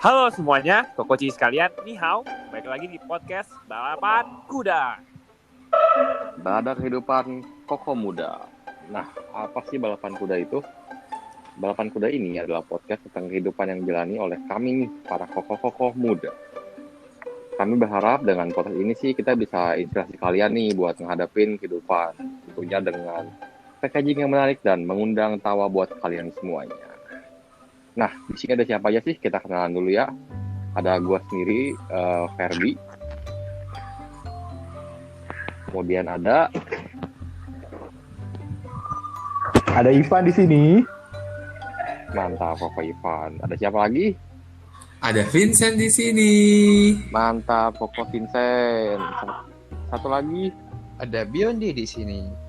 Halo semuanya, Kokoci sekalian, ni hao. Baik lagi di podcast Balapan Kuda. Balada kehidupan Koko Muda. Nah, apa sih balapan kuda itu? Balapan kuda ini adalah podcast tentang kehidupan yang dijalani oleh kami nih, para koko-koko muda. Kami berharap dengan podcast ini sih kita bisa inspirasi kalian nih buat menghadapin kehidupan. Tentunya dengan packaging yang menarik dan mengundang tawa buat kalian semuanya. Nah, di sini ada siapa aja sih? Kita kenalan dulu ya. Ada gua sendiri, Ferdi. Kemudian ada Ivan di sini. mantap Koko Ivan. Ada siapa lagi? Ada Vincent di sini. Mantap Koko Vincent. Satu lagi. Ada Biondi di sini.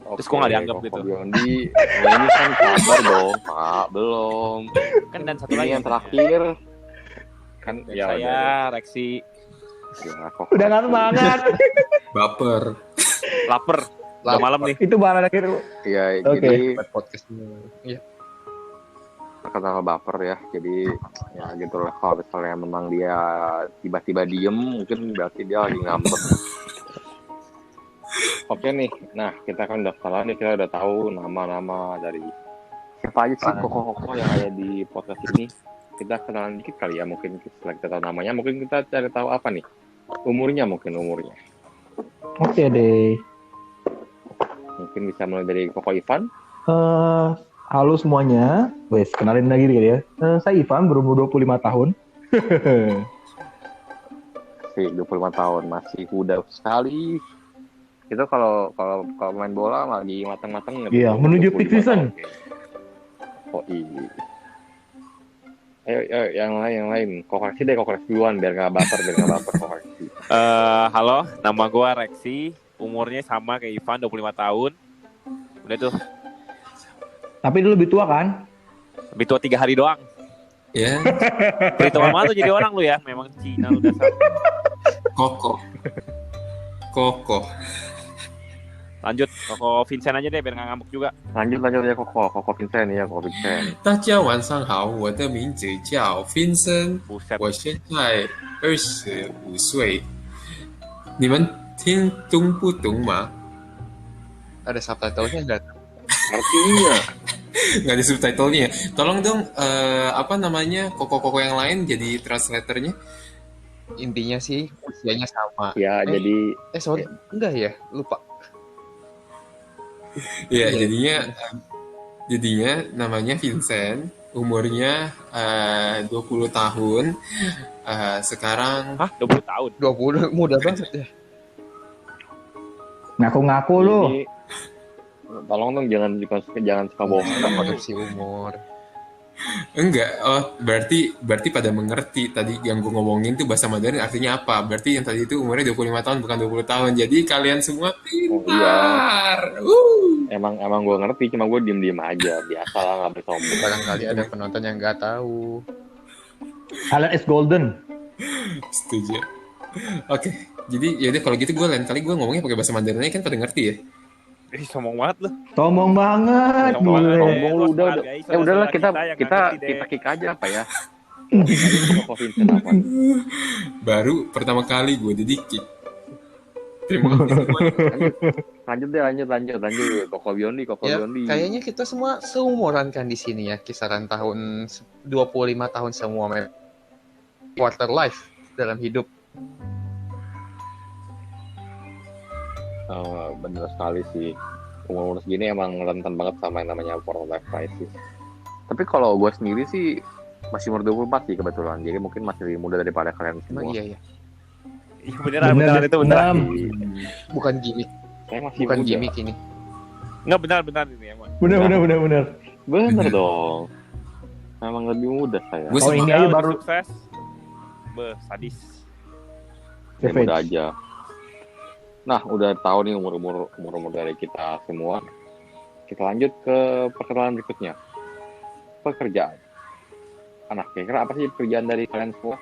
Oke, Terus kok nggak dianggap Koko gitu? Biondi. Nah, ini kan kabar dong, Pak. Belum. Kan dan satu Ini lagi yang terakhir. Kan ya saya Reksi ya, Koko. Udah nggak semangat. Baper. lapar. Udah malam nih. Itu bahan akhir. Iya, Oke. jadi Buat podcast ini. Iya. terkenal baper ya. Jadi ya gitu lah. Kalau misalnya memang dia tiba-tiba diem, mungkin berarti dia lagi ngambek. Oke nih, nah kita kan udah kenalan nih, kita udah tahu nama-nama dari siapa aja sih koko-koko yang ada di podcast ini. Kita kenalan dikit kali ya, mungkin setelah kita tahu namanya, mungkin kita cari tahu apa nih umurnya. Oke deh. Mungkin bisa mulai dari Koko Ivan. Halo semuanya. Wes, kenalin lagi deh ya. Saya Ivan, berumur 25 tahun. Si 25 tahun masih muda sekali. Itu kalau main bola lagi matang-matang. Iya, menuju peak season. Oh iya. Ayo, yang lain. Koreksi duluan biar nggak baper koreksi. Halo, nama gue Reksi. Umurnya sama kayak Ivan, 25 tahun. Udah tuh, Tapi dulu lebih tua kan? lebih tua 3 hari doang. Ya, Perhitungan mana tuh jadi orang lu ya? Memang Cina lu dasar. Koko. Lanjut, Koko Vincent aja deh biar nggak ngambek juga. Lanjut ya Koko Vincent ya, Koko Vincent. 大家晚上好，我的名字叫 Vincent， Buset. 我现在25岁。你们听懂不懂吗？ Ada subtitlenya nggak? Artinya Nggak ada subtitlenya. Tolong dong, apa namanya, koko-koko yang lain jadi translatornya. Intinya sih usianya sama. ya jadi Sorry, enggak ya? Lupa. Ya, jadinya namanya Vincent, umurnya 20 tahun. Sekarang Hah? 20 tahun? 20 muda banget ya. Ngaku-ngaku lu. Ini, tolong dong jangan suka bohong. Korupsi umur. enggak, berarti pada mengerti tadi yang gue ngomongin tuh bahasa Mandarin artinya apa. Berarti yang tadi itu umurnya 25 tahun bukan 20 tahun. Jadi kalian semua pintar. Emang gue ngerti, cuma gue diem aja. Biasa lah, nggak bersombong. Barangkali ada penonton yang nggak tahu. Kalian is golden. Setuju. Oke, jadi yaudah kalau gitu gue lain kali gue ngomongnya pakai bahasa Mandarinnya kan pada ngerti ya. Sombong banget lu. Sombong banget. Sombong banget. bule. Sombong lu udah. Hargai saudara-saudara Udahlah kita yang nggak ngerti deh. kick aja apa ya. Koko Vincent apa? Baru pertama kali gue dididik. Terima kasih semuanya. Lanjut. Koko Biondi. Ya, kayaknya kita semua seumuran kan di sini ya, kisaran tahun 25 tahun semua quarter life dalam hidup. Bener sekali sih. Umur segini emang rentan banget sama yang namanya quarter life crisis. Tapi kalau gue sendiri sih masih umur 24 sih kebetulan. Jadi mungkin masih lebih muda daripada kalian semua. Emang iya ya. Iya beneran itu beneran. Bukan gimmick, Saya masih bukan muda. gimmick ini. Nggak benar ini emang. Bener. Bener dong. Memang lebih muda saya. Gue Oh, ini aja baru sukses. Sadis. Ya, muda aja. Nah, udah tahu nih umur dari kita semua. Kita lanjut ke perkenalan berikutnya. Pekerjaan. Kira-kira apa sih pekerjaan dari kalian semua?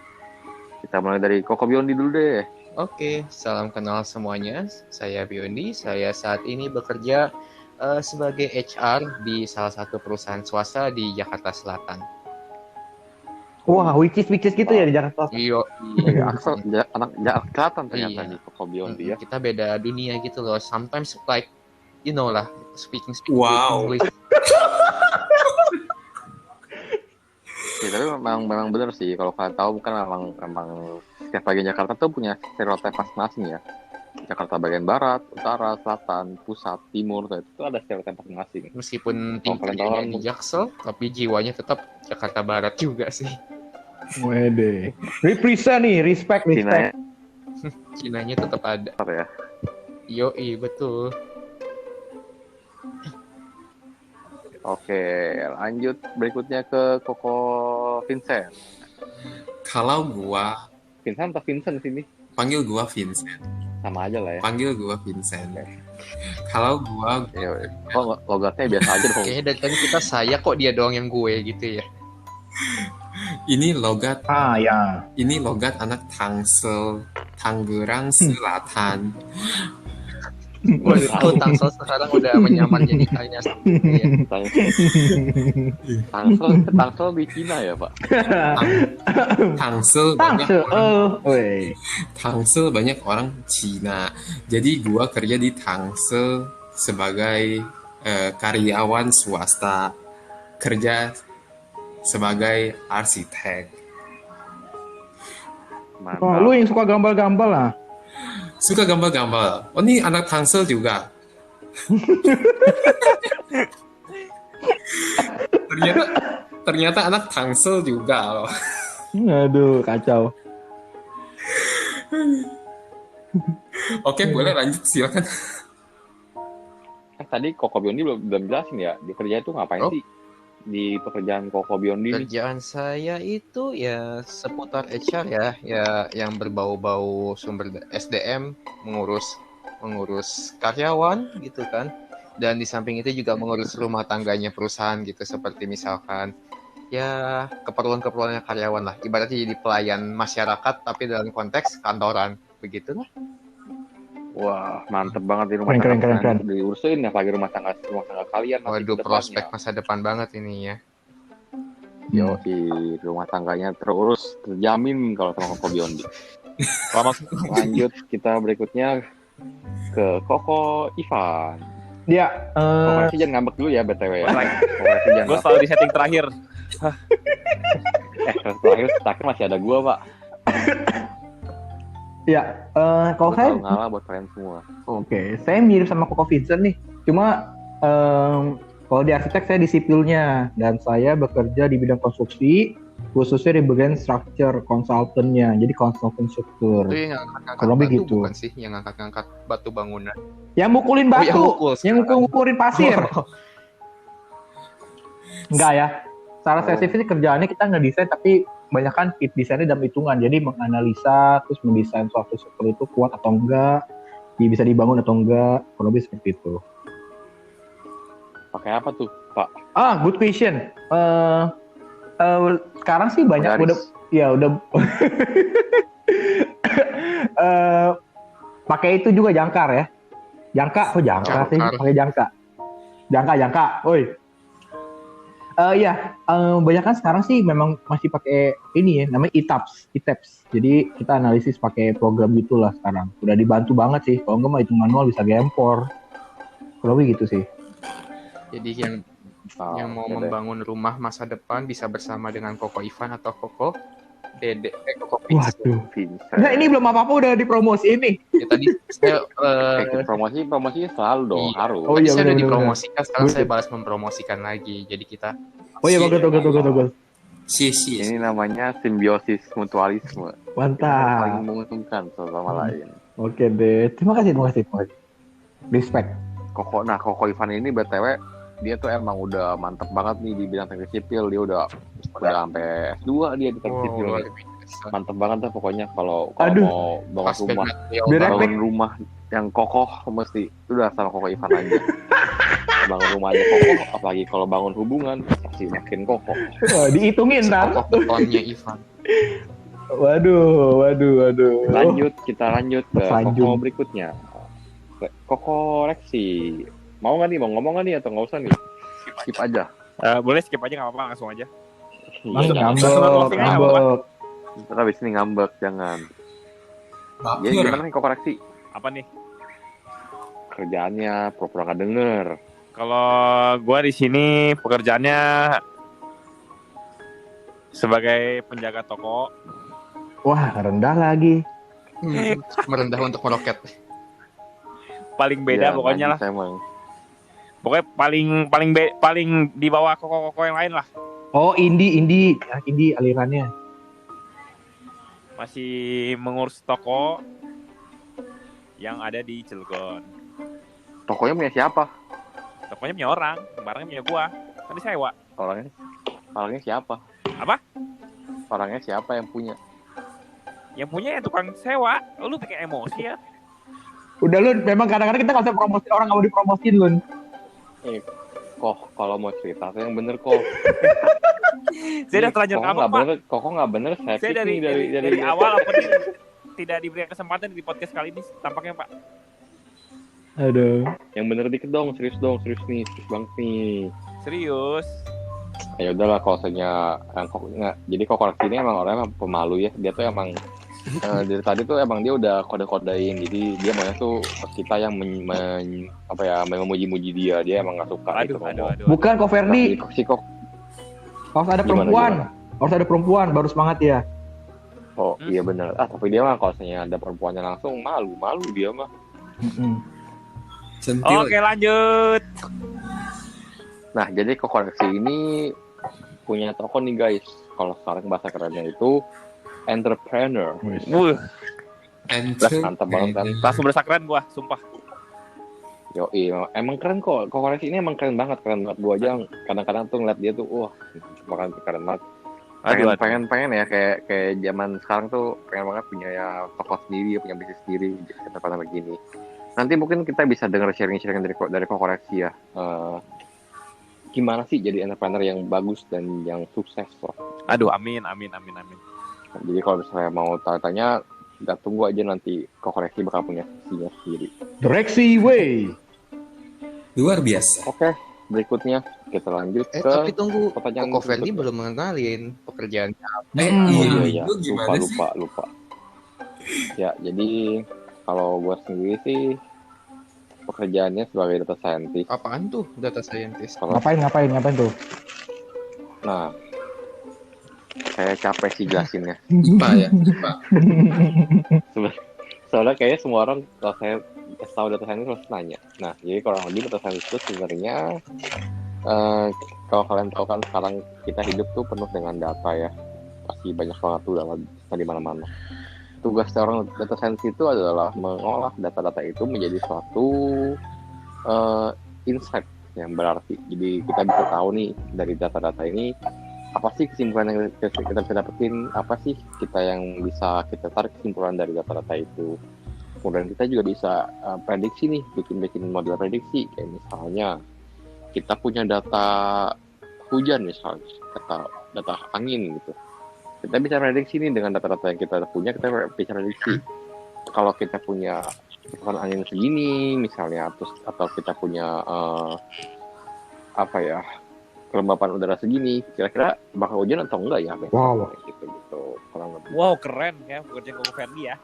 Kita mulai dari Koko Biondi dulu deh. Oke, salam kenal semuanya. Saya Biondi. Saya saat ini bekerja sebagai HR di salah satu perusahaan swasta di Jakarta Selatan. Wah, which is gitu ya di Jakarta. Iya. Axel anak Jakarta ternyata Iya. nih Koko Biondi ya. Kita beda dunia gitu loh. Sometimes like you know lah, speaking Wow. English. Ya, tapi memang benar sih kalau kalian tahu kan memang setiap bagian Jakarta tuh punya stereotip masing-masing ya. Jakarta bagian barat, utara, selatan, pusat, timur itu ada stereotip masing-masing. Meskipun Kalau kalian tahu tingginya di Jaksel, tapi jiwanya tetap Jakarta Barat juga sih. Wede. Represent nih, respect. Cina Cinanya tetap ada. ya. Yoi, betul. Oke, lanjut berikutnya ke Koko Vincent. Kalau gua Vincent atau Vincent sini? panggil gua Vincent. Sama aja lah ya. Panggil gua Vincent. Kalau gua Ya, kok logatnya biasa aja dong. Kayaknya dari tadi kita saya kok dia doang yang gue gitu ya. ini logat Ya. ini logat anak Tangsel, Tangerang Selatan. Waduh, Tangsel sekarang udah menyamar jadi kayaknya. Tangsel di Cina ya, Pak? Tangsel banyak orang Cina. Jadi gua kerja di Tangsel sebagai karyawan swasta, kerja sebagai arsitek. Oh, lu yang suka gambar-gambar lah. Suka gambar-gambar. Oh, ini anak Tangsel juga. ternyata anak Tangsel juga loh. Aduh, kacau. Oke, boleh lanjut silakan. Tadi Koko Biondi belum jelasin ya, di kerja itu ngapain sih? Di pekerjaan Koko Biondi ini? Kerjaan saya itu ya seputar HR ya yang berbau-bau sumber SDM, mengurus karyawan gitu kan. Dan di samping itu juga mengurus rumah tangganya perusahaan gitu, seperti misalkan ya keperluan-keperluannya karyawan lah. Ibaratnya jadi pelayan masyarakat tapi dalam konteks kantoran, begitulah. Wah, mantep banget di rumah tangga. Keren. Diurusin ya pagi rumah tangga kalian. Waduh, prospek masa depan banget ini ya. Yo, di rumah tangganya terurus, terjamin kalau sama Koko Biondi. Lanjut kita berikutnya ke Koko Ivan. Ya, Koko jangan ngambek dulu ya BTW ya. Gue selalu di setting terakhir. Terakhir masih ada gua, Pak. Ya, kalau saya ngalah buat kalian semua. Oke, saya mirip sama Koko Vincent nih. Cuma kalau di arsitek saya di sipilnya dan saya bekerja di bidang konstruksi, khususnya di bagian structure consultant-nya. Jadi konsultan struktur. Itu yang ngangkat-ngangkat Kurang batu begitu. bukan sih? Yang ngangkat-ngangkat batu bangunan. Yang mukulin batu, yang mukulin pasir. Enggak ya. Secara spesifik kerjaannya kita ngedesain tapi kebanyakan desainnya dalam hitungan. Jadi menganalisa terus mendesain suatu struktur itu kuat atau enggak, bisa dibangun atau enggak, kurang lebih seperti itu. Pakai apa tuh, Pak? Good question. Sekarang sih banyak udah pakai itu juga jangkar ya. Jangka sih pakai jangka. Oi. Banyak kan sekarang sih memang masih pakai ini ya, namanya ETABS. Jadi kita analisis pakai program gitulah sekarang. Udah dibantu banget sih. Kalau enggak mah hitung manual bisa gempor. Kurang lebih gitu sih. Jadi yang mau membangun rumah masa depan bisa bersama dengan Koko Ivan atau Koko Koko Vincent. Waduh. Nah, ini belum apa-apa udah dipromosi ini. Ya, tadi saya promosinya selalu dong, harus. Oh iya, saya udah dipromosikan, sekarang saya balas mempromosikan lagi. Jadi kita bagus. Si. Ini namanya simbiosis mutualisme. Mantap. Saling menguntungkan satu sama lain. Oke deh. Terima kasih. Respect. Koko Ivan ini BTW dia tuh emang udah mantep banget nih di bidang teknik sipil. Dia udah sampai S2 dia di teknik sipil. Mantep banget tuh pokoknya kalau mau bangun rumah yang kokoh mesti udah sama Koko Ivan aja. Bangun rumahnya kokoh, apalagi kalau bangun hubungan pasti makin kokoh. Dihitungin ntar. Kokoh betonnya Ivan. Waduh. Kita lanjut ke Koko berikutnya. Koko Rexi. Mau ngomong nggak nih atau nggak usah nih? Skip aja. Boleh skip aja, nggak apa-apa, langsung aja. Ngambek. Ntar abis ini ngambek, jangan. Ya Baper. gimana nih kok koreksi? Apa nih? Kerjaannya, pura-pura nggak denger. Kalau gua di sini pekerjaannya sebagai penjaga toko. Wah, rendah lagi. Merendah untuk meroket. Paling beda Ya, pokoknya lah. najis emang. Pokoknya paling di bawah koko-koko yang lain lah. Oh, indie alirannya. Masih mengurus toko yang ada di Cilegon. Tokonya punya siapa? Tokonya punya orang, barangnya punya gua. Kan disewa. Orangnya siapa? Apa? Orangnya siapa yang punya? Yang punya ya tukang sewa. Lu pakai emosi ya. Udah lu, memang kadang-kadang kita nggak usah promosi orang, nggak mau dipromosin lu. Kok kalau mau cerita tuh yang bener kok. Saya udah terlanjur ngomong, Pak. Kok nggak bener saya Saya dari awal apa nih tidak diberikan kesempatan di podcast kali ini tampaknya, Pak. Aduh. Yang bener dikit dong, serius nih, serius banget nih. Serius. Ya udahlah kalau misalnya jadi kok koreksi ini emang orangnya pemalu ya. Dia tuh emang dari tadi tuh emang dia udah kode-kodein. Jadi dia maunya tuh kita yang memuji-muji dia. Dia emang nggak suka Aduh. Bukan kok Ferdi, Kok harus ada Gimana? Harus ada perempuan baru semangat ya. oh iya bener. Tapi dia mah kalau misalnya ada perempuannya langsung malu dia mah. Sentil. Oke, lanjut. Nah, jadi kok koreksi ini punya toko nih guys. Kalau sekarang bahasa kerennya itu entrepreneur. Wuh, Mantap banget kan. langsung berasa keren gua, sumpah. Emang keren kok. Kok koreksi ini emang keren banget. Gua aja kadang-kadang tuh ngeliat dia tuh, wah, bahkan keren banget. Pengen ya kayak zaman sekarang tuh pengen banget punya ya toko sendiri, punya bisnis sendiri, entrepreneur begini. Nanti mungkin kita bisa dengar sharing-sharing dari kok koreksi ya. Gimana sih jadi entrepreneur yang bagus dan yang sukses loh. Aduh, amin. Jadi kalau misalnya mau tanya-tanya, kita tunggu aja nanti kok koreksi bakal punya visinya sendiri. Direksi way. Luar biasa. Oke, berikutnya kita lanjut ke Tapi tunggu, pertanyaan Koko Ferdi berikutnya. belum mengenalin pekerjaannya. Iya. Lu gimana sih? Lupa. Ya, jadi kalau gue sendiri sih pekerjaannya sebagai data scientist. Apaan tuh data scientist? Kalau Ngapain tuh? nah, saya capek sih jelasinnya. IPA ya, IPA. Soalnya kayaknya semua orang kalau saya tahu data scientist harus nanya. Nah, jadi kurang lebih data scientist itu sebenarnya kalau kalian tahu kan sekarang kita hidup tuh penuh dengan data ya. Pasti banyak banget tuh di mana-mana. Tugas seorang data scientist itu adalah mengolah data-data itu menjadi suatu insight yang berarti. Jadi kita bisa tahu nih dari data-data ini apa sih kesimpulan yang kita bisa dapetin, apa sih kita yang bisa kita tarik kesimpulan dari data-data itu. Kemudian kita juga bisa prediksi nih, bikin model prediksi kayak misalnya kita punya data hujan misalnya, data angin gitu. Kita bisa prediksi nih dengan data-data yang kita punya, kita bisa prediksi kalau kita punya kecepatan angin segini misalnya, atau kita punya kelembapan udara segini, kira-kira bakal hujan atau enggak ya? Wow. Gitu kurang lebih. Wow, keren ya pekerjaan Koko Ferdi ya.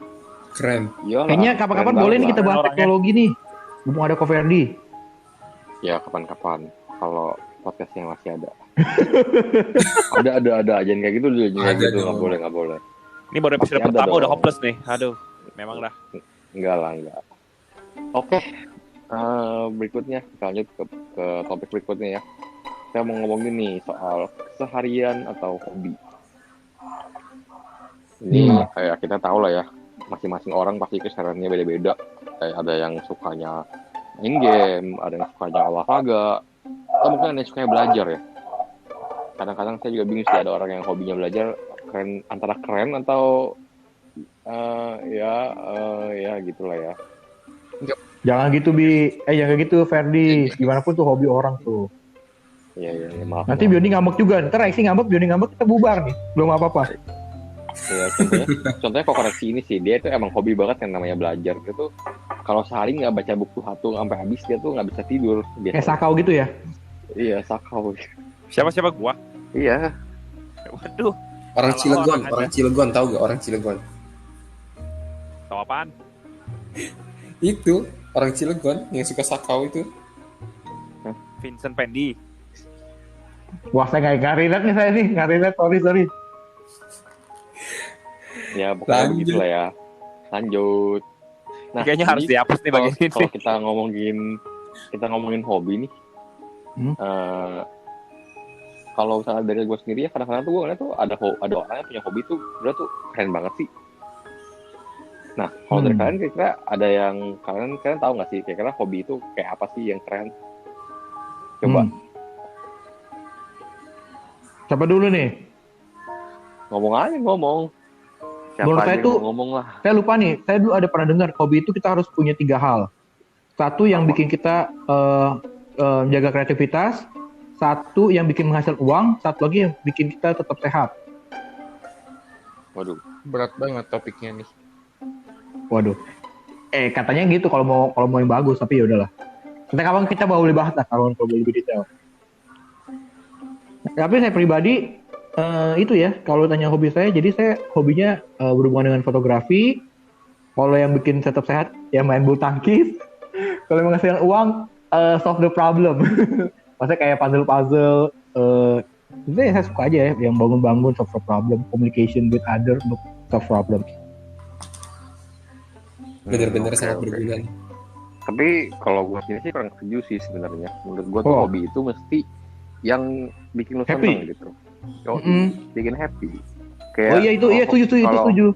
Keren. Iyalah, Kayaknya kapan-kapan keren boleh nih banget kita lah. bahas orangnya. teknologi nih. Mumpung ada Ko Ferdi. Ya kapan-kapan kalau podcastnya masih ada. ada aja kayak gitu dulu, kayak Ada gitu dong. nggak boleh. Ini baru episode Pasti ada pertama dong. udah hopeless nih. Aduh, memang dah. Enggak. Oke, berikutnya kita lanjut ke topik berikutnya ya. Saya mau ngomongin nih soal keseharian atau hobi. Ini kayak kita tahu lah ya, masing-masing orang pasti kesehariannya beda-beda. Kayak ada yang sukanya main game, ada yang sukanya olahraga, atau mungkin ada yang sukanya belajar ya. Kadang-kadang saya juga bingung sih ada orang yang hobinya belajar antara keren atau ya gitulah ya. Jangan gitu jangan gitu Ferdi. Gimana pun tuh hobi orang tuh. Iya, maaf. Nanti Bioni ngambek juga. Ntar Reksi ngambek, Bioni ngambek, kita bubar nih. Belum apa-apa. Ya, contohnya kok koreksi ini sih, dia itu emang hobi banget yang namanya belajar gitu. Kalau sehari nggak baca buku satu sampai habis, dia tuh nggak bisa tidur. Kayak sakau gitu ya. Iya, sakau. Siapa gua? Iya. Waduh, Orang Kalau Cilegon, orang orang aja. Cilegon, tahu gak orang Cilegon? tahu apaan? Itu orang Cilegon yang suka sakau itu. Vincent Pendi. Wah, saya nggak relate nih, saya nih nggak relate, sorry. Ya pokoknya Lanjut. begitu lah ya. Lanjut. Nah, Kayaknya harus jadi dihapus nih kalau, bagian ini. kalau kita ngomongin hobi nih, Hmm. kalau misalnya dari gue sendiri ya kadang-kadang tuh gue ngeliat tuh ada orang yang punya hobi tuh udah tuh keren banget sih. Nah, kalau dari kalian kira-kira ada yang kalian tahu nggak sih kira-kira hobi itu kayak apa sih yang keren? Coba Siapa dulu nih? ngomong aja ngomong. Siapa Menurut aja saya yang tuh- mau ngomong lah. Saya lupa nih, saya dulu ada pernah dengar hobi itu kita harus punya 3 hal. Satu yang bikin kita jaga kreativitas, satu yang bikin menghasilkan uang, satu lagi yang bikin kita tetap sehat. Waduh. Berat banget topiknya nih. Waduh. Katanya gitu kalau mau yang bagus, tapi ya udahlah. Kapan kita boleh bahas lah kalau boleh lebih detail. Tapi saya pribadi itu ya, kalau tanya hobi saya, jadi saya hobinya berhubungan dengan fotografi. Kalau yang bikin tetap sehat, ya main bulu tangkis. Kalau yang menghasilkan uang, solve the problem. Maksudnya kayak puzzle-puzzle. Itu ya saya suka aja ya, yang bangun-bangun solve the problem, communication with other untuk solve problem. Bener-bener Oke, sangat oke. berguna. Tapi kalau gue sendiri sih kurang setuju sih sebenarnya. Menurut gue tuh Oh. hobi itu mesti yang bikin lu Happy. seneng gitu. Bikin happy. Kayak Oh iya itu, iya kalau- setuju.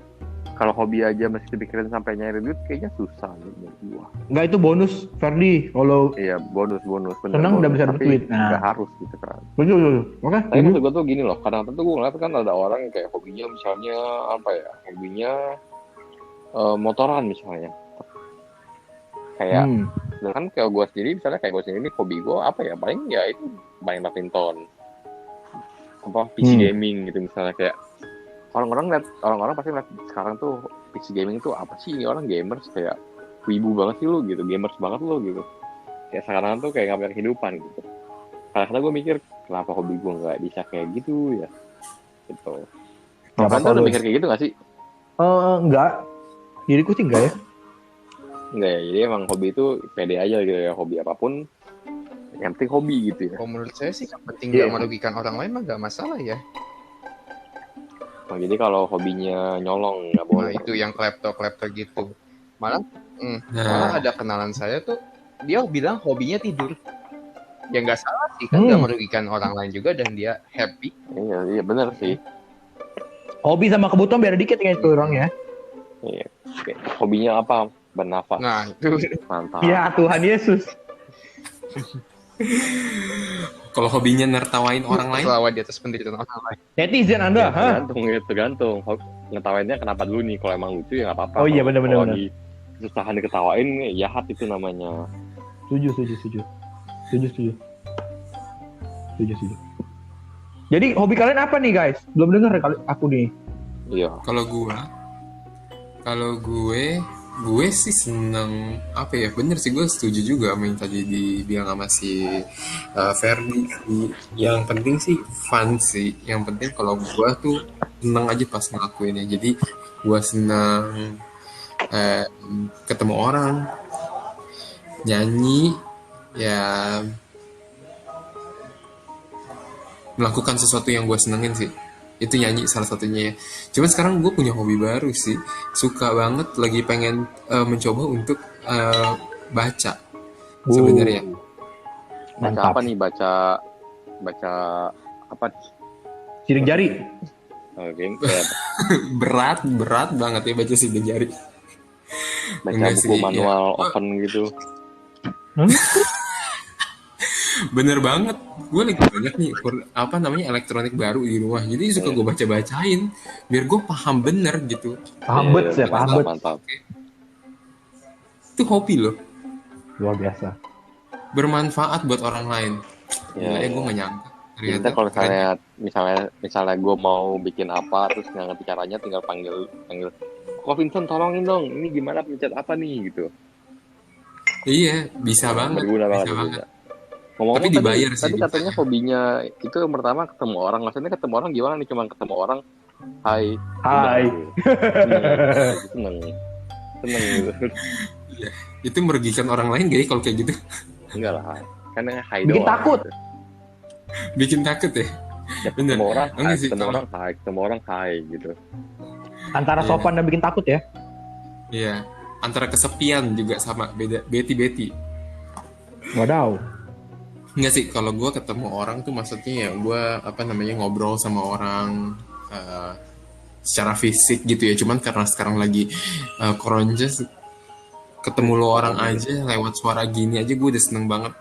Kalau hobi aja mesti dipikirin sampai nyari duit kayaknya susah nih menurut gua. Enggak, itu bonus Ferdi. Kalau Iya, bonus bener, seneng udah bonus. bisa dapet Tapi duit. Nah. nggak harus gitu kan. betul. Oke. Tapi maksud gua tuh gini loh, kadang-kadang tuh gua ngeliat kan ada orang yang kayak hobinya misalnya apa ya, hobinya motoran misalnya. Kayak kan kayak gua sendiri misalnya kayak gua sendiri ini hobi gua apa ya, paling ya itu main badminton, apa PC gaming gitu misalnya. Kayak orang-orang pasti ngeliat sekarang tuh PC gaming itu apa sih, ini orang gamers kayak wibu banget sih lu gitu, gamers banget lu gitu. Kayak sekarang tuh kayak nggak punya kehidupan gitu. Kadang-kadang gue mikir kenapa hobi gue nggak bisa kayak gitu ya gitu. Kalian tuh udah mikir kayak gitu nggak sih? Enggak. Diriku sih enggak ya. Enggak ya, jadi emang hobi itu pede aja gitu ya, hobi apapun yang penting hobi gitu ya. Kalau menurut saya sih yang penting Iya. nggak merugikan orang lain mah nggak masalah ya. Nah, jadi kalau hobinya nyolong nggak Nah boleh. itu yang klepto gitu. Malah Nah, ada kenalan saya tuh dia bilang hobinya tidur. Ya nggak salah sih kan, nggak merugikan orang lain juga dan dia happy. Iya benar sih. Hobi sama kebutuhan beda dikit kayak itu orang ya. Iya. Kayak hobinya apa? Bernafas. Nah itu Mantap. Ya Tuhan Yesus. kalau hobinya nertawain orang lain, selawat di atas penderitaan orang lain. Netizen Anda, hah? Tergantung. Ngetawainnya kenapa dulu nih? Kalau emang lucu ya nggak apa-apa. Oh iya, Kalau benar. lagi kesusahan diketawain, jahat itu namanya. Setuju. Jadi hobi kalian apa nih guys? Belum dengar kali aku nih. Iya. kalau gue sih seneng apa ya, bener sih, gue setuju juga sama yang tadi dibilang sama si Ferdi. Yang penting sih fun sih, yang penting kalau gue tuh seneng aja pas ngelakuinnya. Jadi gue seneng ketemu orang, nyanyi, ya melakukan sesuatu yang gue senengin sih. Itu nyanyi salah satunya ya. Cuman sekarang gue punya hobi baru sih, suka banget, lagi pengen mencoba untuk baca sebenarnya. Baca Mantap. apa nih? Baca apa? Sidik jari. Kayak berat banget ya baca sidik jari. baca Enggak buku sih, manual ya. open gitu. Bener banget, gue lagi banyak nih elektronik baru di rumah, jadi suka gue baca-bacain biar gue paham bener gitu. Paham bet ya, paham bet. Mantap. Itu hobi loh, Luar biasa. bermanfaat buat orang lain. Ya, Gue gak nyangka. Kita kalau misalnya gue mau bikin apa terus nggak ngerti caranya, tinggal panggil Kok Vincent tolongin dong, ini gimana pencet apa nih gitu. Iya, bisa banget. Berguna Bisa banget. banget. Ngomong-ngomong Tapi dibayar sih. tadi katanya hobinya itu yang pertama ketemu orang. Maksudnya ketemu orang gimana nih? Cuma ketemu orang, hai. Seneng gitu. Itu merugikan orang lain gak ya kalau kayak gitu? Enggak lah. Karena hai Bikin doang. takut. Bikin takut ya? Ya, Bener. ketemu orang, Enggak hai, sih, ketemu orang hai gitu. Antara Iya. sopan dan bikin takut ya. Iya. Antara kesepian juga sama beda. Beti. Wadaw. Enggak sih, kalau gue ketemu orang tuh maksudnya ya gue ngobrol sama orang secara fisik gitu ya. Cuman karena sekarang lagi corona, ketemu lo orang aja lewat suara gini aja gue udah seneng banget.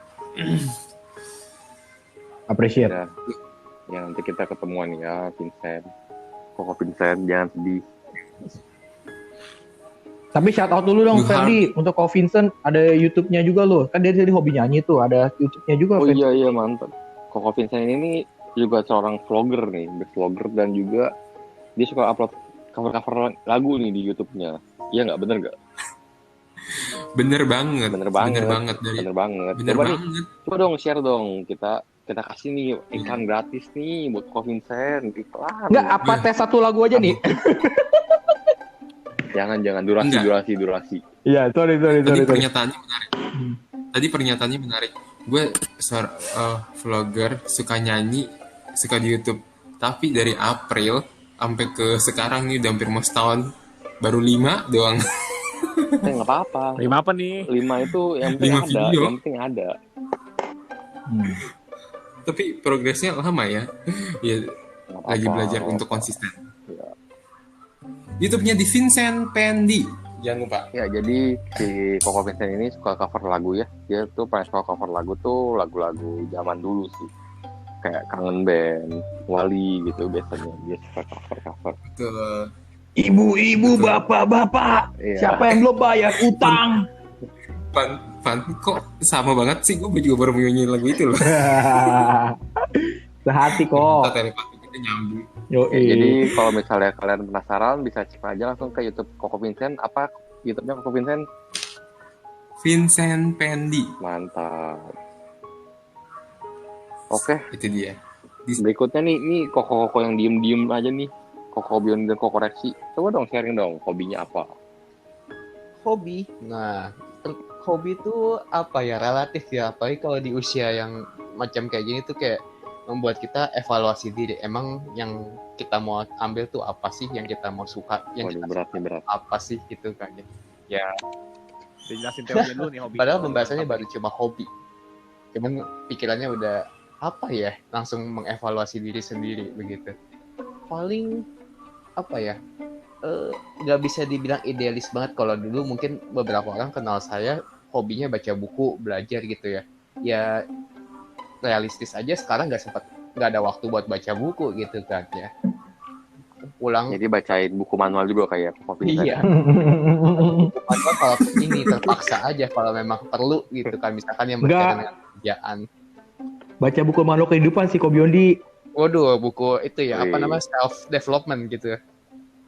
Appreciate. Ya nanti kita ketemuan ya, Vincent. Koko Vincent, jangan sedih. Tapi shout out dulu dong You Ferdi untuk Ko Vincent, ada YouTube-nya juga loh. Kan dia jadi hobi nyanyi tuh, ada YouTube-nya juga. Oh Ferdi. iya mantap. Koko Vincent ini juga seorang vlogger nih, vlogger, dan juga dia suka upload cover-cover lagu nih di YouTube-nya. Iya nggak, bener nggak? Bener banget. Bener banget. Bener Coba banget. nih, coba dong share dong, kita kasih nih iklan gratis nih buat Ko Vincent, iklan. Enggak, apa tes satu lagu aja nih? Jangan Enggak. durasi. Iya, sorry. Tadi pernyataannya menarik. Gue vlogger, suka nyanyi, suka di YouTube. Tapi dari April sampai ke sekarang nih udah hampir mau setahun, baru 5 doang. Nggak apa-apa. 5 apa nih? 5 itu yang penting 5 ada, video. yang penting ada. Tapi progresnya lama ya. Ya Nggak lagi apa-apa. belajar untuk konsisten. Ya. YouTube-nya di Vincent Pendi. Jangan lupa. Ya, jadi si Koko Vincent ini suka cover lagu ya. Dia tuh paling suka cover lagu tuh lagu-lagu zaman dulu sih. Kayak Kangen Band, Wali gitu biasanya. Dia suka cover-cover. Ke Ibu-ibu, bapak-bapak, Iya. siapa yang belum bayar utang? Pan kok sama banget sih, gue juga baru nyanyiin lagu itu loh. Sehati Kita kok. telepati kita nyambung. Ya, jadi kalau misalnya kalian penasaran bisa cek aja langsung ke YouTube Koko Vincent. Apa YouTube-nya Koko Vincent? Vincent Pendi. Mantap. Oke, Itu dia. berikutnya nih Koko-Koko yang diem-diem aja nih. Koko Bion dan Koko Reksi. Coba dong sharing dong, hobinya apa? Hobi. Nah, hobi itu apa ya, relatif ya. Apalagi kalau di usia yang macam kayak gini tuh kayak membuat kita evaluasi diri. Emang yang kita mau ambil tuh apa sih, yang kita mau suka, yang Waduh, kita berat. apa sih gitu kan. Ya, Dijelasin teorinya dulu nih hobi. padahal pembahasannya baru cuma hobi. Cuman pikirannya udah apa ya, langsung mengevaluasi diri sendiri begitu. Paling apa ya, nggak bisa dibilang idealis banget. Kalau dulu mungkin beberapa orang kenal saya hobinya baca buku, belajar gitu ya. Ya realistis aja sekarang nggak ada waktu buat baca buku gitu kan ya. Pulang Jadi bacain buku manual juga kayak Koko Vincent. iya. Padahal kalau ini terpaksa aja kalau memang perlu gitu kan, misalkan yang berkaitan dengan kerjaan. Baca buku makhluk kehidupan si Kobiondi. Waduh, buku itu ya, apa Wih. namanya, self development gitu.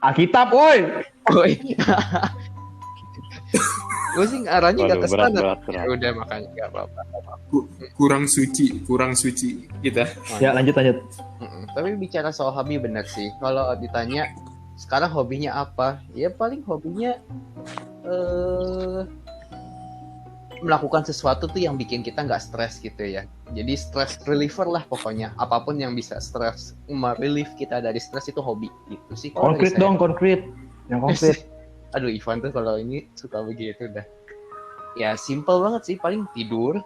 Alkitab, woi. Oh iya. Gue sih arahnya nggak ke sana. berat. Ya udah, makanya nggak apa-apa. Kurang suci kita. Ya, lanjut. Tapi bicara soal hobi bener sih. Kalau ditanya sekarang hobinya apa? Ya paling hobinya melakukan sesuatu tuh yang bikin kita nggak stres gitu ya. Jadi stress reliever lah pokoknya. Apapun yang bisa stres, relief kita dari stres itu hobi gitu sih. Kalau dari Konkret saya. dong, konkret. Yang konkret. Aduh, Ivan tuh kalau ini suka begitu dah. Ya simple banget sih, paling tidur,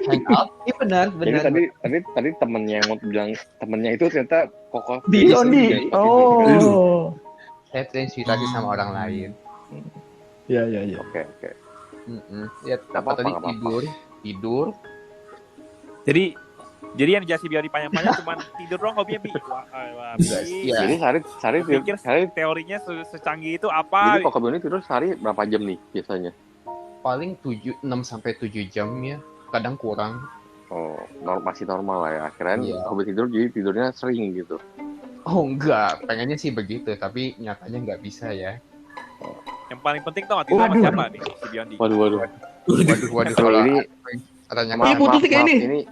hang out. Iya benar. Jadi tadi temennya yang mau bilang temennya itu ternyata Koko Biondi. Oh. Saya terinspirasi sama orang lain. Ya. Oke. Ya apa tadi, tidur. Jadi yang dijelasin biar dipanjang-panjang cuma tidur doang hobinya, Bi. Wah, Bi. Iya. Jadi sehari Pikir sehari teorinya secanggih itu jadi apa? Koko Bion tidur sehari berapa jam nih biasanya? Paling 6 sampai 7 jam ya, kadang kurang. Oh, masih normal lah ya. Akhirnya Iya. hobi tidur jadi tidurnya sering gitu. Oh enggak, pengennya sih begitu, tapi nyatanya nggak bisa ya. Yang paling penting tau gak tidur sama Waduh. siapa nih si Biondi? Waduh. Waduh, Kalau kalau ini Adanya Iya, putus sih kayak ini.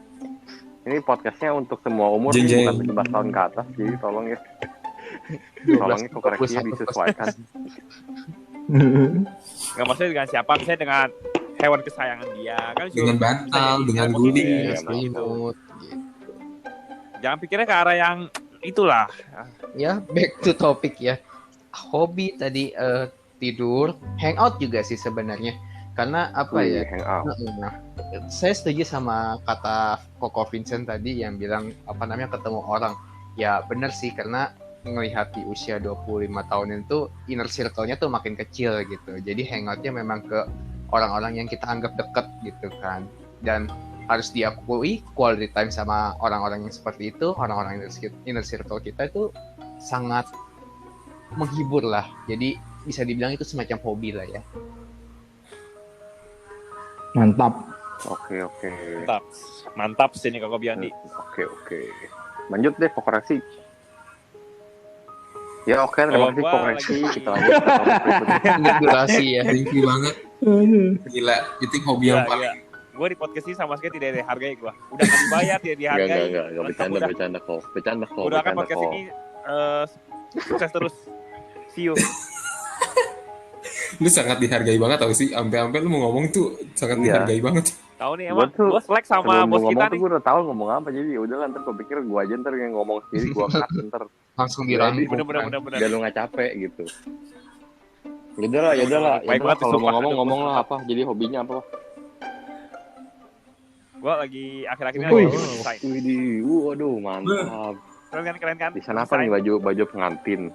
Ini podcastnya untuk semua umur, Jeng, ini jeng. bukan 17 tahun ke atas, jadi tolong ya. Tolongnya kok koreksinya 21. disesuaikan. Nggak maksudnya dengan siapa, misalnya dengan hewan kesayangan dia kan Dengan bantal, dengan guling. Iya, Iya, selimut gitu. Jangan pikirnya ke arah yang itulah. Ya, back to topic ya. Hobi tadi tidur, hangout juga sih sebenarnya. Karena apa ya? Hangout. Nah, saya setuju sama kata Koko Vincent tadi yang bilang ketemu orang. Ya benar sih, karena melihat di usia 25 tahun itu inner circle-nya tuh makin kecil gitu. Jadi hangout-nya memang ke orang-orang yang kita anggap dekat gitu kan. Dan harus diakui quality time sama orang-orang yang seperti itu, orang-orang inner circle kita itu sangat menghibur lah. Jadi bisa dibilang itu semacam hobi lah ya. Mantap. Oke. Mantap sih nih Koko Biandi. Oke. Lanjut deh, koreksi. Ya oke, terima kasih koreksi. Kita lanjut ke topik berikutnya. Durasi ya. Thank you banget. Gila, itu hobi yang paling. Gue di podcast ini sama sekali tidak dihargai gue. Udah nggak dibayar, tidak dihargai. Enggak, bercanda kok. Udah kan podcast ini sukses terus. See you. Lu sangat dihargai banget tau sih. Sampai lu mau ngomong tuh sangat dihargai banget. Tahu nih emang gue selek sama sebelum bos ngomong kita tuh nih. gue udah tahu ngomong apa, jadi udah lah, ntar gue pikir gue aja ntar yang ngomong sendiri, gue cut ntar Langsung dirangkum. Bener. biar lu nggak capek gitu. Yaudah lah. Baik banget, Kalau mau sumpah. ngomong lah apa, jadi hobinya apa? Gue lagi akhir-akhir ini Wih. lagi desain. Widih, waduh mantap. Keren kan? Di sana apa nih baju pengantin?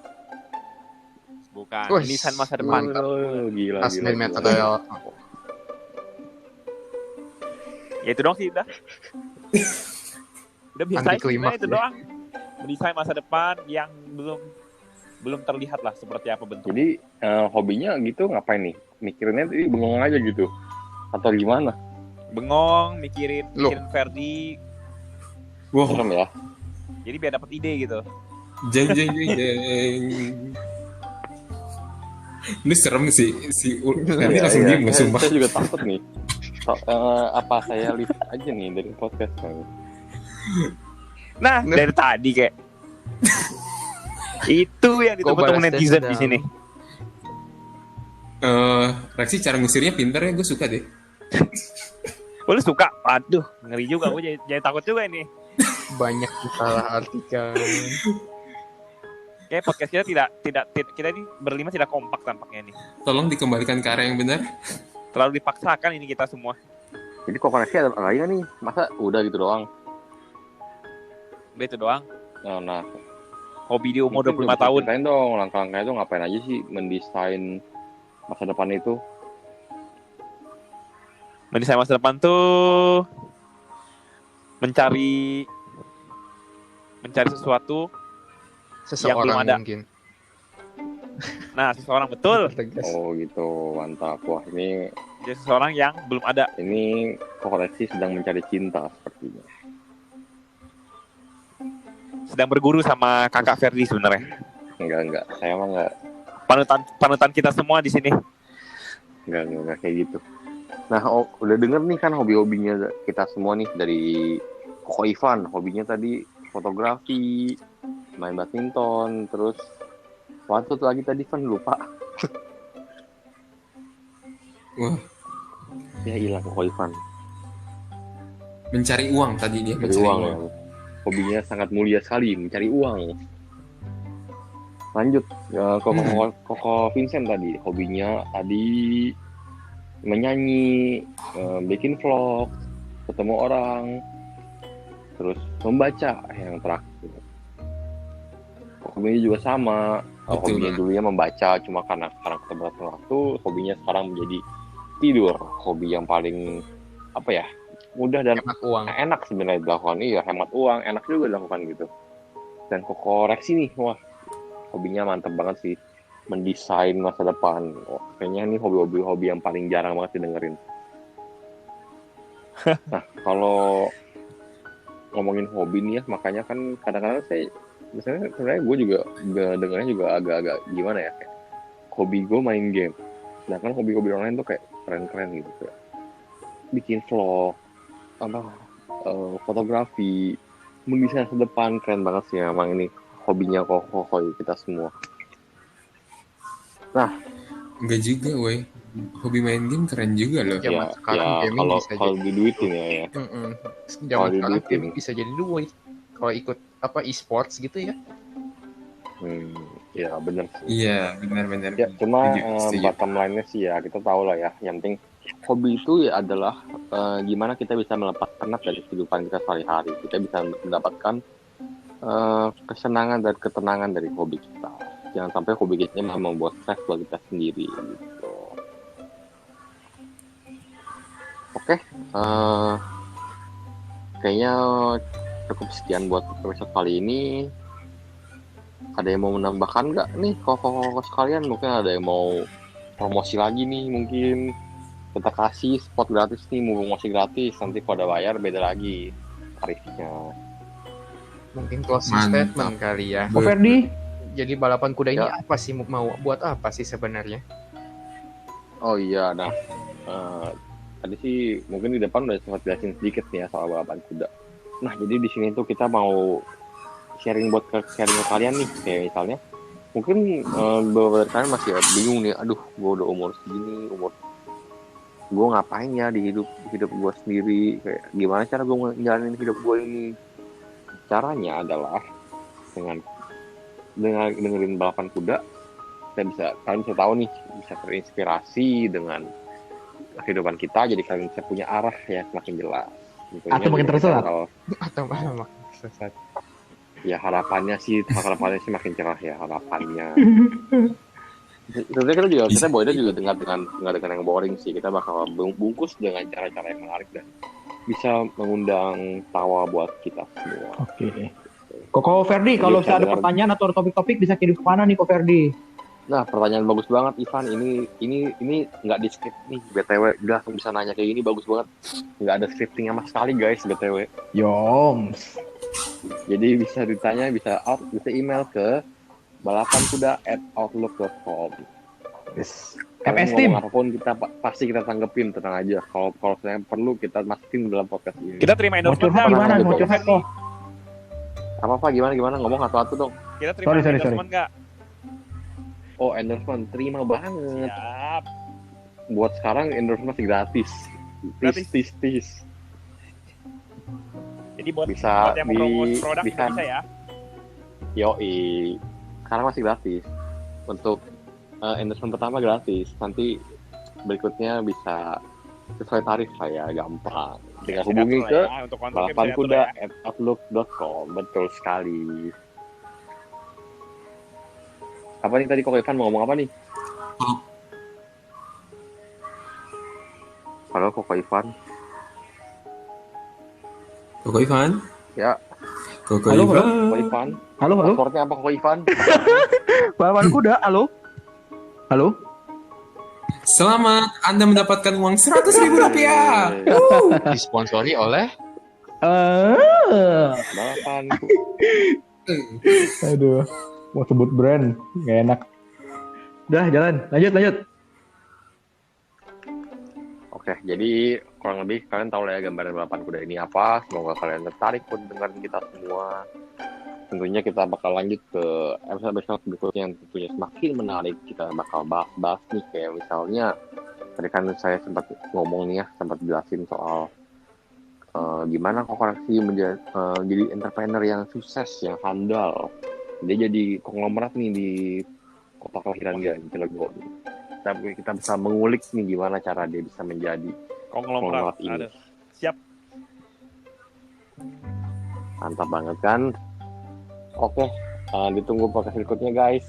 Bukan. Wih. Desain masa depan. Oh, gila. Asli material. Ya itu dong sih udah. Udah biasa Anti klimaks itu ya. doang. Mendesain masa depan yang belum terlihat lah seperti apa bentuknya. Jadi hobinya gitu ngapain nih? Mikirinnya tadi bengong aja gitu? Atau gimana? Bengong, mikirin Ferdi. Wow, Serem ya? Jadi biar dapat ide gitu. jeng. Ini serem sih. Nanti Iya, langsung iya. diem nggak sumpah. Saya juga takut nih. Apa saya lihat aja nih dari podcast nih? Nah, dari tadi kayak itu yang ditunggu-tunggu balas netizen dendam. di sini. Reaksi cara ngusirnya pinter ya, gue suka deh. Oh, lu suka? Aduh, ngeri juga gue jadi takut juga ini. Banyak salah artikan. Kayak podcast kita tidak kita ini berlima tidak kompak tampaknya nih. Tolong dikembalikan ke arah yang benar. Terlalu dipaksakan ini kita semua. Jadi kok koneksi ada lagi nggak nih? Masa udah gitu doang? Udah itu doang. Nah, Hobi di umur mungkin 25 tahun. ceritain dong langkah-langkahnya itu ngapain aja sih mendesain masa depan itu? Mendesain masa depan tuh mencari sesuatu. Seseorang belum ada. mungkin. Nah, seseorang betul. Tegas. Oh gitu, mantap. Wah ini Jadi seseorang yang belum ada. koreksi sedang mencari cinta sepertinya. Sedang berguru sama kakak Ferdi sebenarnya. Enggak. Saya mah enggak Panutan kita semua di sini. Enggak kayak gitu. Nah, udah denger nih kan hobi-hobinya kita semua nih dari Koko Ivan. Hobinya tadi fotografi, main badminton, terus satu lagi tadi kan lupa. Wah, Ya hilang Koko Ivan. mencari uang tadi dia, Mencari uang ya. Hobinya sangat mulia sekali, mencari uang. Lanjut, Koko Vincent tadi. Hobinya tadi menyanyi, bikin vlog, ketemu orang, terus membaca yang terakhir. Hobinya juga sama. Betul, Hobinya Bang. dulunya membaca, cuma karena sekarang keterbatasan waktu, hobinya sekarang menjadi tidur. Hobi yang paling mudah dan Hemat uang. enak sebenarnya dilakukan. Iya, hemat uang, enak juga dilakukan gitu. Dan koreksi nih, wah, hobinya mantap banget sih, mendesain masa depan. Wah, kayaknya ini hobi yang paling jarang banget didengerin. Nah, kalau ngomongin hobi nih ya, makanya kan kadang-kadang misalnya sebenarnya gue juga dengarnya juga agak-agak gimana ya, kayak hobi gue main game. Sedangkan hobi-hobi orang lain tuh kayak keren-keren gitu, kayak bikin vlog, fotografi, mendesain masa depan, keren banget sih emang ini hobinya koko kita semua. Nah, Enggak juga, woi. Hobi main game keren juga loh. Zaman sekarang gaming bisa kalau jadi diduitin ya. zaman sekarang diduitin. gaming bisa jadi duit kalau ikut e-sports gitu ya. Ya bener sih. Iya, benar-benar. Ya cuma Setuju. bottom line-nya sih ya kita tahu lah ya. Yang penting hobi itu ya adalah gimana kita bisa melepas penat dari kehidupan kita sehari-hari. Kita bisa mendapatkan kesenangan dan ketenangan dari hobi kita. Jangan sampai hobi kita malah membuat stres buat kita sendiri. Gitu. Oke, kayaknya cukup sekian buat episode kali ini. Ada yang mau menambahkan nggak nih koko sekalian? Mungkin ada yang mau promosi lagi nih, mungkin kita kasih spot gratis nih, mau promosi gratis, nanti kalau ada bayar beda lagi tarifnya. Mungkin closing Mantap. statement kali ya. Ko Ferdi, Jadi balapan kuda ini Ya. apa sih, mau buat apa sih sebenarnya? Oh iya, nah tadi sih mungkin di depan udah sempat jelasin sedikit nih ya soal balapan kuda. Nah jadi di sini tuh kita mau sharing ke kalian nih, kayak misalnya mungkin beberapa dari kalian masih bingung nih, aduh gue udah umur segini, gue ngapain ya di hidup gue sendiri, kayak gimana cara gue ngejalanin hidup gue ini. Caranya adalah dengan dengerin balapan kuda, kalian bisa tahu nih, bisa terinspirasi dengan kehidupan kita, jadi kalian bisa punya arah ya semakin jelas. Atau makin tersesat. Atau malah sesat. Ya harapannya sih makin cerah ya harapannya. Sebenarnya kita boleh juga dengar dengan yang boring sih. Kita bakal bungkus dengan cara-cara yang menarik dan bisa mengundang tawa buat kita semua. Oke. Koko Ferdi, kalau Bisa ada dengar. pertanyaan atau topik-topik bisa kirim kemana nih Ko Ferdi? Nah pertanyaan bagus banget Ivan. Ini nggak di script nih BTW. Udah langsung bisa nanya kayak gini, bagus banget. Nggak ada scripting sama sekali guys BTW. Yoms. Jadi bisa ditanya, bisa email ke balapankuda@outlook.com. Yes. Kalian MS Team. ngomong apapun pasti kita tanggepin, tenang aja. Kalau saya perlu kita masukin dalam podcast ini. Kita terima Mau endorsement curhat nggak? gimana? Gitu. Mau curhat kok? Apa gimana ngomong satu-satu dong. Kita terima Sorry. endorsement nggak? Oh endorsement terima banget. Siap. Buat sekarang endorsement masih gratis. Gratis. Tis. Jadi buat Bisa yang mau promote produk bisa. bisa ya. Yoi. Sekarang masih gratis. Untuk endorsement pertama gratis. Nanti berikutnya bisa sesuai tarif saya, gampang. Tinggal Bisa hubungi diatur ke lah ya, untuk kontraknya bisa diatur ya. balapankuda@outlook.com. Betul sekali. Apa nih tadi kok Ivan mau ngomong apa nih? Halo kok Ivan. Koko Ivan? Ya, Koko Halo, Ivan? kok Ivan. Halo. Passwordnya apa kok Ivan? Balapan kuda, halo. Halo. Selamat, Anda mendapatkan uang 100.000 rupiah. Disponsori oleh Balapan. Aduh. Mau sebut brand, nggak enak. Udah, jalan. Lanjut. Oke, jadi kurang lebih kalian tahu lah ya gambaran balapan kuda ini apa. Semoga kalian tertarik buat dengerin kita semua. Tentunya kita bakal lanjut ke episode berikutnya yang tentunya semakin menarik. Kita bakal bahas nih, kayak misalnya tadi kan saya sempat ngomong nih ya, sempat jelasin soal gimana kok koreksi jadi entrepreneur yang sukses, yang handal. Dia jadi konglomerat nih di kota kelahiran dia, di Cilegon. Tapi kita bisa mengulik nih gimana cara dia bisa menjadi Konglomerat. ini. Aduh. Siap. Mantap banget kan? Oke, ditunggu podcast berikutnya guys.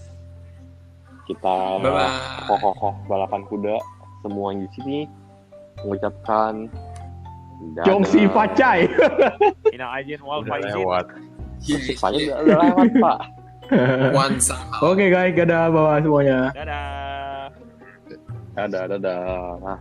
Kita Bye-bye. kokoh balapan kuda semua yang di sini mengucapkan Jongsi Facai. Ina Ajin wal udah faizin. lewat. Saya udah lewat Pak. One saham. Oke guys, dadah bawah semuanya. Dadah. Dadah.